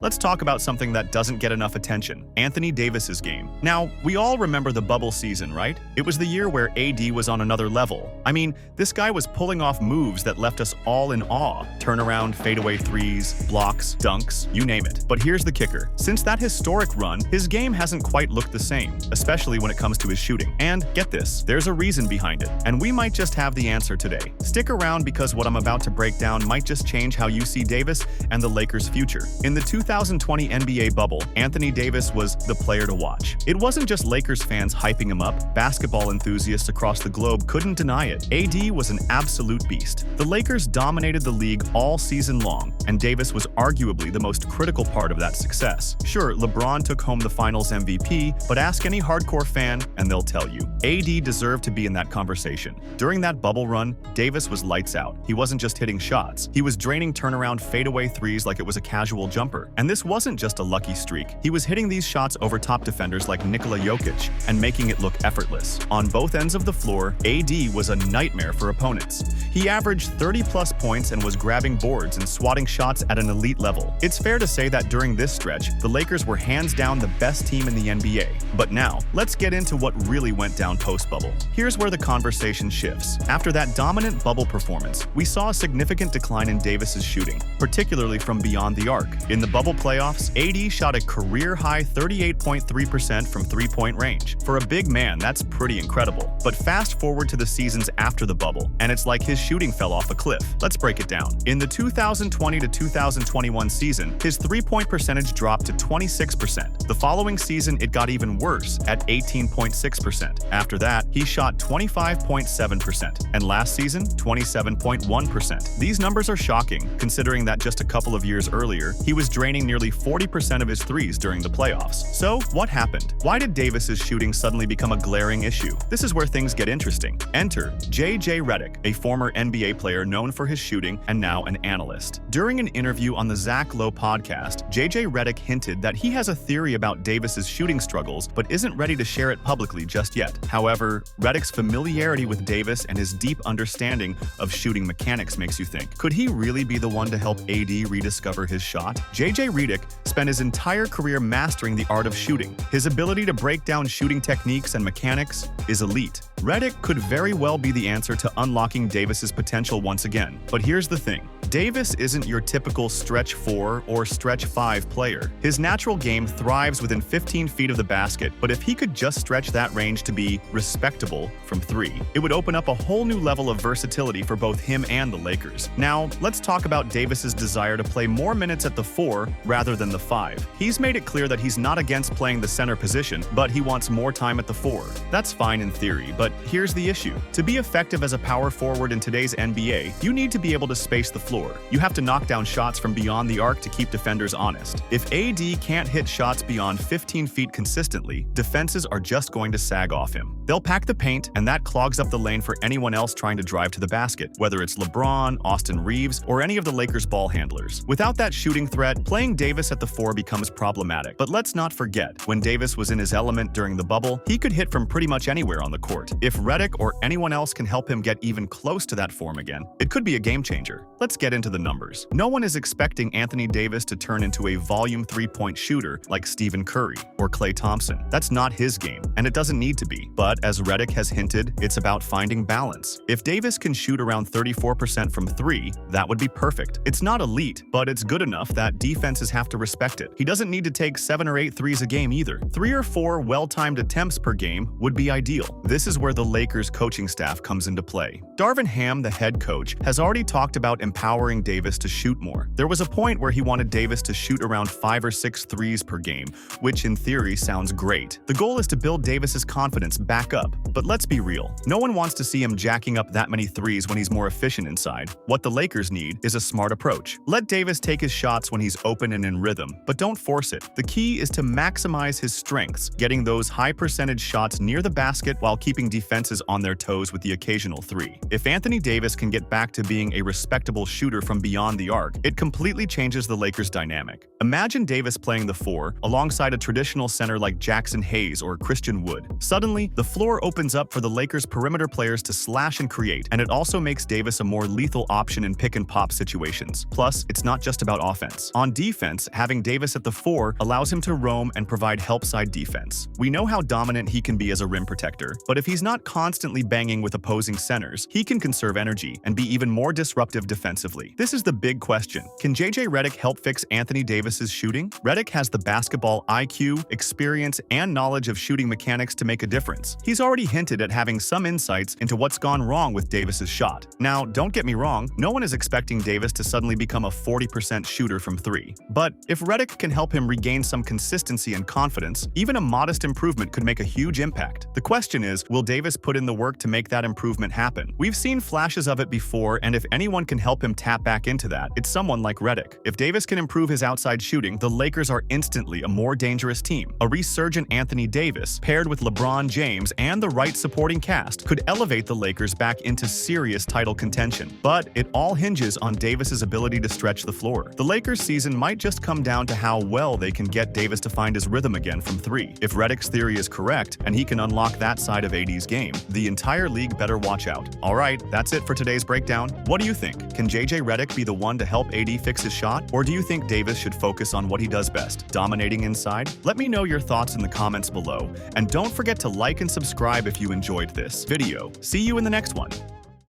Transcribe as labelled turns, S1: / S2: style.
S1: let's talk about something that doesn't get enough attention: Anthony Davis's game. Now, we all remember the bubble season, right? It was the year where AD was on another level. I mean, this guy was pulling off moves that left us all in awe: turnaround, fadeaway threes, blocks, dunks, you name it. But here's the kicker: since that historic run, his game hasn't quite looked the same, especially when it comes to his shooting. And get this, there's a reason behind it, and we might just have the answer today. Stick around, because what I'm about to break down might just change how you see Davis and the Lakers' future. In the 2020 NBA bubble, Anthony Davis was the player to watch. It wasn't just Lakers fans hyping him up. Basketball enthusiasts across the globe couldn't deny it. AD was an absolute beast. The Lakers dominated the league all season long, and Davis was arguably the most critical part of that success. Sure, LeBron took home the Finals MVP, but ask any hardcore fan and they'll tell you, AD deserved to be in that conversation. During that bubble run, Davis was lights out. He wasn't just hitting shots. He was draining turnaround fadeaway threes like it was a casual jumper. And this wasn't just a lucky streak. He was hitting these shots over top defenders like Nikola Jokic and making it look effortless. On both ends of the floor, AD was a nightmare for opponents. He averaged 30-plus points and was grabbing boards and swatting shots at an elite level. It's fair to say that during this stretch, the Lakers were hands down the best team in the NBA. But now, let's get into what really went down post-bubble. Here's where the conversation shifts. After that dominant bubble performance, we saw a significant decline in Davis's shooting, particularly from beyond the arc. In the bubble playoffs, AD shot a career-high 38.3% from three-point range. For a big man, that's pretty incredible. But fast forward to the seasons after the bubble, and it's like his shooting fell off a cliff. Let's break it down. In the 2020 to 2021 season, his three-point percentage dropped to 26%. The following season, it got even worse at 18.6%. After that, he shot 25.7%, and last season, 27.1%. These numbers are shocking, considering that just a couple of years earlier, he was draining nearly 40% of his threes during the playoffs. So, what happened? Why did Davis's shooting suddenly become a glaring issue? This is where things get interesting. Enter JJvsAD, a former NBA player known for his shooting and now an analyst. During an interview on the Zach Lowe podcast, JJvsAD hinted that he has a theory about Davis's shooting struggles, but isn't ready to share it publicly just yet. However, Redick's familiarity with Davis and his deep understanding of shooting mechanics makes you think, could he really be the one to help AD rediscover his shot? JJvsAD spent his entire career mastering the art of shooting. His ability to break down shooting techniques and mechanics is elite. Redick could very well be the answer to unlocking Davis's potential once again. But here's the thing. Davis isn't your typical stretch 4 or stretch 5 player. His natural game thrives within 15 feet of the basket, but if he could just stretch that range to be respectable from 3, it would open up a whole new level of versatility for both him and the Lakers. Now, let's talk about Davis's desire to play more minutes at the 4 rather than the 5. He's made it clear that he's not against playing the center position, but he wants more time at the 4. That's fine in theory, but here's the issue. To be effective as a power forward in today's NBA, you need to be able to space the floor. You have to knock down shots from beyond the arc to keep defenders honest. If AD can't hit shots beyond 15 feet consistently, defenses are just going to sag off him. They'll pack the paint, and that clogs up the lane for anyone else trying to drive to the basket, whether it's LeBron, Austin Reeves, or any of the Lakers' ball handlers. Without that shooting threat, playing Davis at the 4 becomes problematic. But let's not forget, when Davis was in his element during the bubble, he could hit from pretty much anywhere on the court. If Redick or anyone else can help him get even close to that form again, it could be a game changer. Let's get into the numbers. No one is expecting Anthony Davis to turn into a volume 3-point shooter like Stephen Curry or Klay Thompson. That's not his game, and it doesn't need to be. But as Redick has hinted, it's about finding balance. If Davis can shoot around 34% from 3, that would be perfect. It's not elite, but it's good enough that defenses have to respect it. He doesn't need to take 7 or 8 threes a game either. 3 or 4 well-timed attempts per game would be ideal. This is where the Lakers coaching staff comes into play. Darvin Ham, the head coach, has already talked about empowering Davis to shoot more. There was a point where he wanted Davis to shoot around 5 or 6 threes per game, which in theory sounds great. The goal is to build Davis's confidence back up, but let's be real. No one wants to see him jacking up that many threes when he's more efficient inside. What the Lakers need is a smart approach. Let Davis take his shots when he's open and in rhythm, but don't force it. The key is to maximize his strengths, getting those high percentage shots near the basket while keeping defenses on their toes with the occasional three. If Anthony Davis can get back to being a respectable shooter from beyond the arc, it completely changes the Lakers' dynamic. Imagine Davis playing the four alongside a traditional center like Jackson Hayes or Christian Wood. Suddenly, the floor opens up for the Lakers' perimeter players to slash and create, and it also makes Davis a more lethal option in pick-and-pop situations. Plus, it's not just about offense. On defense, having Davis at the four allows him to roam and provide help-side defense. We know how dominant he can be as a rim protector, but if he's not constantly banging with opposing centers, he can conserve energy and be even more disruptive defensively. This is the big question. Can Redick help fix Anthony Davis's shooting? Redick has the basketball IQ, experience, and knowledge of shooting mechanics to make a difference. He's already hinted at having some insights into what's gone wrong with Davis's shot. Now, don't get me wrong, no one is expecting Davis to suddenly become a 40% shooter from three. But if Redick can help him regain some consistency and confidence, even a modest improvement could make a huge impact. The question is, will Davis put in the work to make that improvement happen? We've seen flashes of it before, and if anyone can help him tap back into that, it's someone like Redick. If Davis can improve his outside shooting, the Lakers are instantly a more dangerous team. A resurgent Anthony Davis, paired with LeBron James and the right supporting cast, could elevate the Lakers back into serious title contention. But it all hinges on Davis's ability to stretch the floor. The Lakers' season might just come down to how well they can get Davis to find his rhythm again from three. If Redick's theory is correct, and he can unlock that side of AD's game, the entire league better watch out. Alright, that's it for today's breakdown. What do you think? Can Redick be the one to help AD fix his shot? Or do you think Davis should focus on what he does best, dominating inside? Let me know your thoughts in the comments below. And don't forget to like and subscribe if you enjoyed this video. See you in the next one.